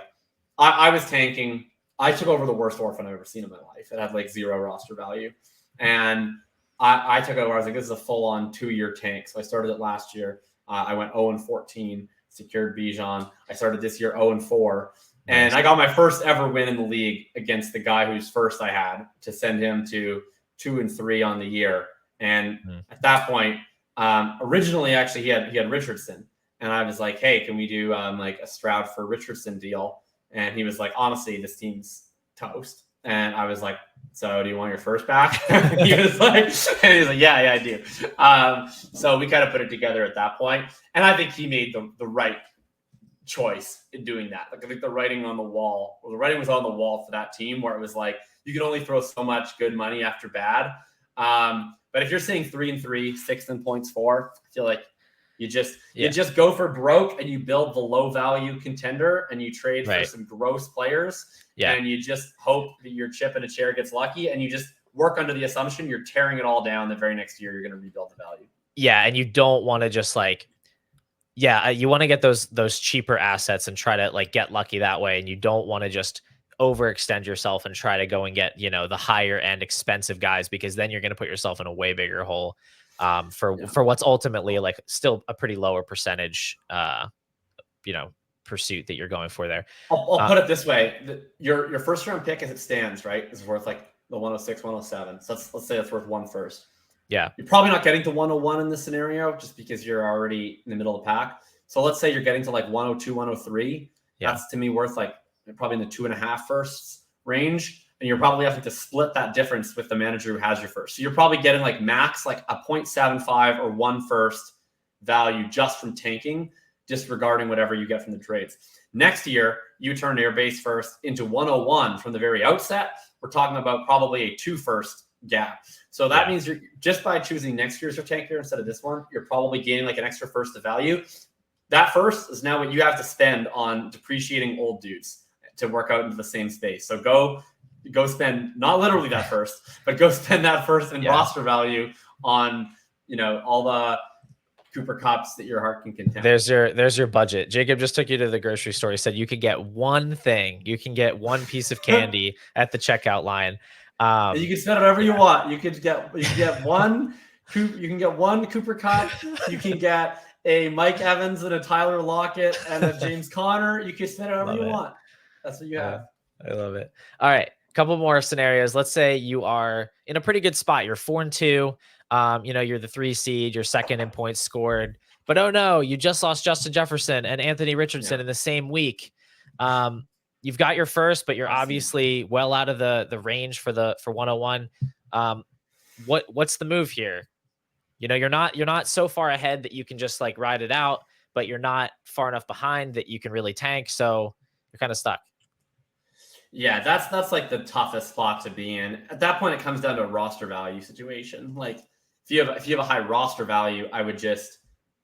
I was tanking. I took over the worst orphan I've ever seen in my life. It had like 0 roster value. And I took over. I was like, this is a full-on 2-year tank. So I started it last year. I went 0-14, secured Bijan. I started this year 0-4. And I got my first ever win in the league against the guy whose first I had to send him to 2-3 on the year. And at that point, originally, actually, he had Richardson. And I was like, hey, can we do like a Stroud for Richardson deal? And he was like, honestly, this team's toast. And I was like, so do you want your first back? he was like, yeah, I do. So we kind of put it together at that point. And I think he made the right choice in doing that. Like I think the writing was on the wall for that team where it was like, you can only throw so much good money after bad. But if you're saying 3-3, 6th in points for, I feel like you just go for broke and you build the low value contender and you trade for some gross players. Yeah. And you just hope that your chip in a chair gets lucky and you just work under the assumption you're tearing it all down. The very next year, you're going to rebuild the value. Yeah. And you don't want to just like, you want to get those cheaper assets and try to like get lucky that way. And you don't want to just overextend yourself and try to go and get, the higher end expensive guys, because then you're going to put yourself in a way bigger hole for what's ultimately like still a pretty lower percentage, pursuit that you're going for there. I'll put it this way. Your first round pick as it stands, right, is worth like the 106, 107. So let's say it's worth 1 first. Yeah. You're probably not getting to 101 in this scenario just because you're already in the middle of the pack. So let's say you're getting to like 102, 103. Yeah. That's to me worth like probably in the 2.5 firsts range. And you're probably having to split that difference with the manager who has your first. So you're probably getting like max like a 0.75 or 1 first value just from tanking, disregarding whatever you get from the trades. Next year, you turn your base first into 101 from the very outset. We're talking about probably a 2 first gap. So that means you're just by choosing next year's tank here instead of this one, you're probably gaining like an extra first of value. That first is now what you have to spend on depreciating old dudes to work out into the same space. So go spend, not literally that first, but go spend that first in roster value on, all the Cooper Cups that your heart can contain. There's your budget. Jacob just took you to the grocery store. He said you could get one thing. You can get one piece of candy at the checkout line. You can spend whatever you want. You can get one. You can get one Cooper Cup. You can get a Mike Evans and a Tyler Lockett and a James Conner. You can spend whatever you want. That's what you have. I love it. All right. Couple more scenarios. Let's say you are in a pretty good spot. You're 4-2. You're the 3 seed. You're second in points scored. But oh no, you just lost Justin Jefferson and Anthony Richardson in the same week. You've got your first, but you're obviously well out of the range for 101. What's the move here? You're not so far ahead that you can just like ride it out, but you're not far enough behind that you can really tank. So you're kind of stuck. Yeah, that's like the toughest spot to be in. At that point, it comes down to a roster value situation. Like if you have a high roster value, I would just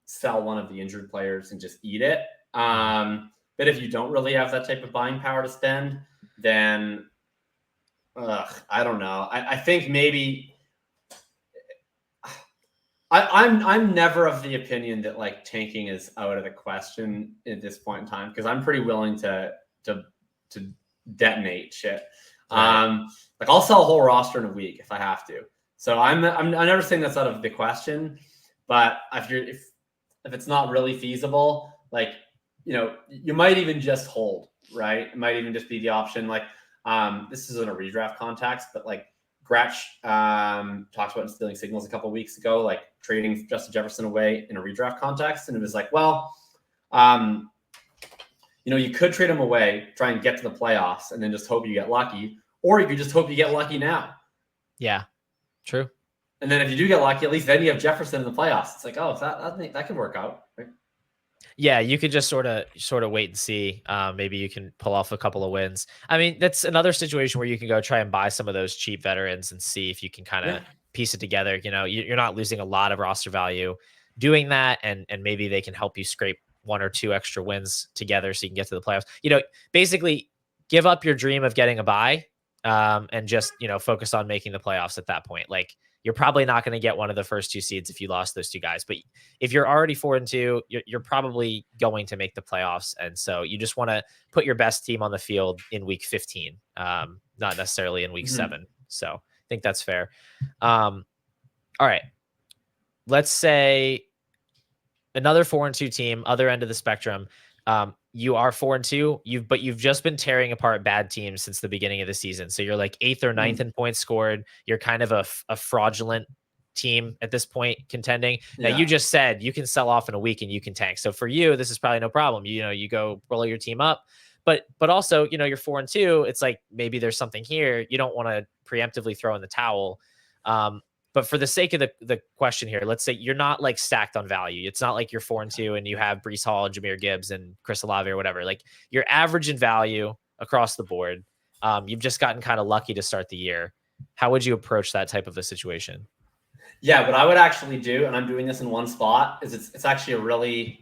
sell one of the injured players and just eat it. But if you don't really have that type of buying power to spend, then I don't know. I think maybe I'm never of the opinion that like tanking is out of the question at this point in time, because I'm pretty willing to detonate shit. Right. Like I'll sell a whole roster in a week if I have to. So I'm never saying that's out of the question, but if it's not really feasible, like, you might even just hold, right? It might even just be the option. Like, this isn't a redraft context, but like Gretsch talked about stealing signals a couple of weeks ago, like trading Justin Jefferson away in a redraft context. And it was like, well, you could trade him away, try and get to the playoffs, and then just hope you get lucky. Or you could just hope you get lucky now. Yeah, true. And then if you do get lucky, at least then you have Jefferson in the playoffs. It's like, oh, that could work out. Right? Yeah, you could just sort of wait and see. Maybe you can pull off a couple of wins. I mean, that's another situation where you can go try and buy some of those cheap veterans and see if you can kind of piece it together. You're not losing a lot of roster value doing that, and maybe they can help you scrape 1 or 2 extra wins together so you can get to the playoffs. Basically give up your dream of getting a bye and just, focus on making the playoffs at that point. Like, you're probably not going to get one of the first 2 seeds if you lost those 2 guys. But if you're already 4-2, you're probably going to make the playoffs. And so you just want to put your best team on the field in week 15, not necessarily in week 7. So I think that's fair. All right. Let's say another 4-2 team, other end of the spectrum. You are 4-2. You've just been tearing apart bad teams since the beginning of the season. So you're like 8th or 9th in points scored. You're kind of a fraudulent team at this point, contending. Now, you just said you can sell off in a week and you can tank. So for you, this is probably no problem. You go roll your team up, but also, you're 4-2. It's like, maybe there's something here. You don't want to preemptively throw in the towel. But for the sake of the question here, let's say you're not like stacked on value. It's not like you're 4-2 and you have Breece Hall, Jahmyr Gibbs, and Chris Olave or whatever. Like, you're average in value across the board. You've just gotten kind of lucky to start the year. How would you approach that type of a situation? Yeah, what I would actually do, and I'm doing this in one spot, is it's actually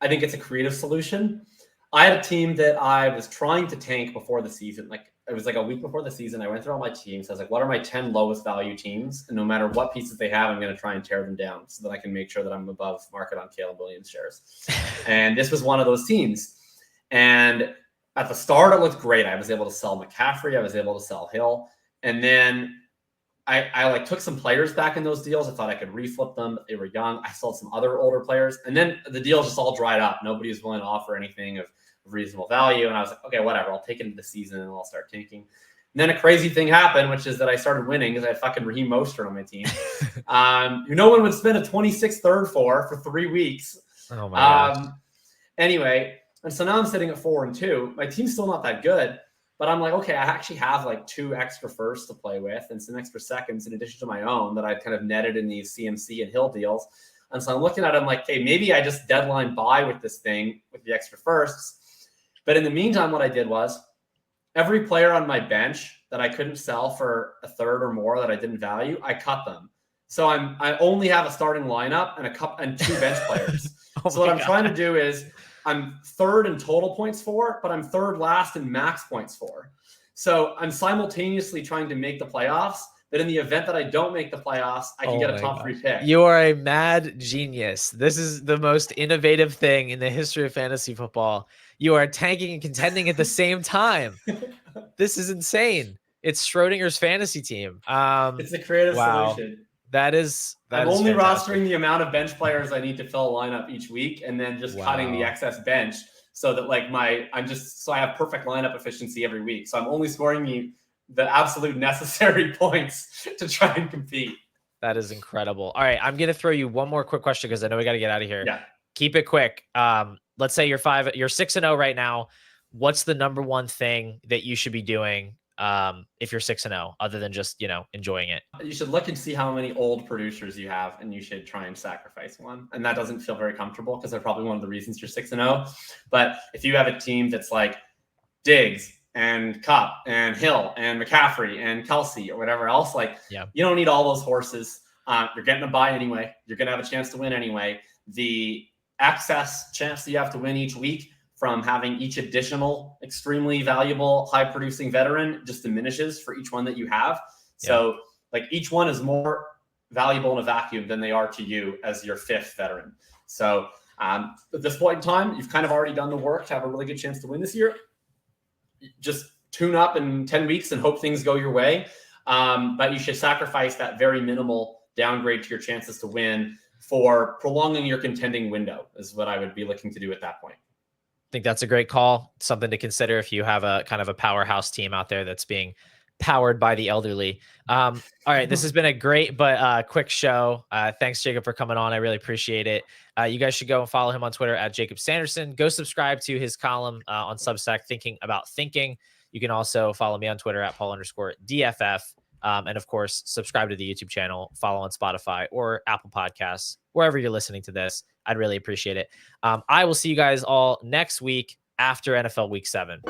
I think it's a creative solution. I had a team that I was trying to tank before the season. Like, it was like a week before the season. I went through all my teams. I was like, what are my 10 lowest value teams? And no matter what pieces they have, I'm going to try and tear them down so that I can make sure that I'm above market on Caleb Williams shares. And this was one of those teams. And at the start, it looked great. I was able to sell McCaffrey. I was able to sell Hill. And then I like took some players back in those deals. I thought I could reflip them, but they were young. I sold some other older players. And then the deals just all dried up. Nobody was willing to offer anything of reasonable value. And I was like, okay, whatever. I'll take it into the season and I'll start tanking. And then a crazy thing happened, which is that I started winning because I had fucking Raheem Mostert on my team. No one would spend a 26th third for 3 weeks. Oh my gosh. Anyway, and so now I'm sitting at 4-2. My team's still not that good, but I'm like, okay, I actually have like 2 extra firsts to play with and some extra seconds in addition to my own that I've kind of netted in these CMC and Hill deals. And so I'm looking at it, I'm like, hey, maybe I just deadline buy with this thing with the extra firsts. But in the meantime, what I did was every player on my bench that I couldn't sell for a third or more that I didn't value, I cut them. So I only have a starting lineup and 2 bench players. So what I'm trying to do is I'm 3rd in total points for, but I'm 3rd last in max points for. So I'm simultaneously trying to make the playoffs, but in the event that I don't make the playoffs, I can get a top 3 pick. You are a mad genius. This is the most innovative thing in the history of fantasy football. You are tanking and contending at the same time. This is insane. It's Schrodinger's fantasy team. It's a creative solution. I'm only rostering the amount of bench players I need to fill a lineup each week, and then just cutting the excess bench so that like I have perfect lineup efficiency every week. So I'm only scoring the absolute necessary points to try and compete. That is incredible. All right, I'm gonna throw you one more quick question because I know we got to get out of here. Yeah, keep it quick. Let's say you're 6-0 right now. What's the number one thing that you should be doing if you're 6-0, other than just, enjoying it? You should look and see how many old producers you have, and you should try and sacrifice one. And that doesn't feel very comfortable because they're probably one of the reasons you're 6-0. But if you have a team that's like Diggs and Cup and Hill and McCaffrey and Kelsey or whatever else, you don't need all those horses. You're getting a bye anyway. You're going to have a chance to win anyway. The excess chance that you have to win each week from having each additional extremely valuable, high-producing veteran just diminishes for each one that you have. Yeah. So, each one is more valuable in a vacuum than they are to you as your 5th veteran. So, at this point in time, you've kind of already done the work to have a really good chance to win this year. Just tune up in 10 weeks and hope things go your way. But you should sacrifice that very minimal downgrade to your chances to win for prolonging your contending window is what I would be looking to do at that point. I think that's a great call. Something to consider if you have a kind of a powerhouse team out there that's being powered by the elderly. All right. This has been a great, but quick show. Thanks, Jacob, for coming on. I really appreciate it. You guys should go and follow him on Twitter at Jakob Sanderson. Go subscribe to his column on Substack, Thinking About Thinking. You can also follow me on Twitter at Paul_DFF. And of course, subscribe to the YouTube channel, follow on Spotify or Apple Podcasts, wherever you're listening to this. I'd really appreciate it. I will see you guys all next week after NFL Week 7.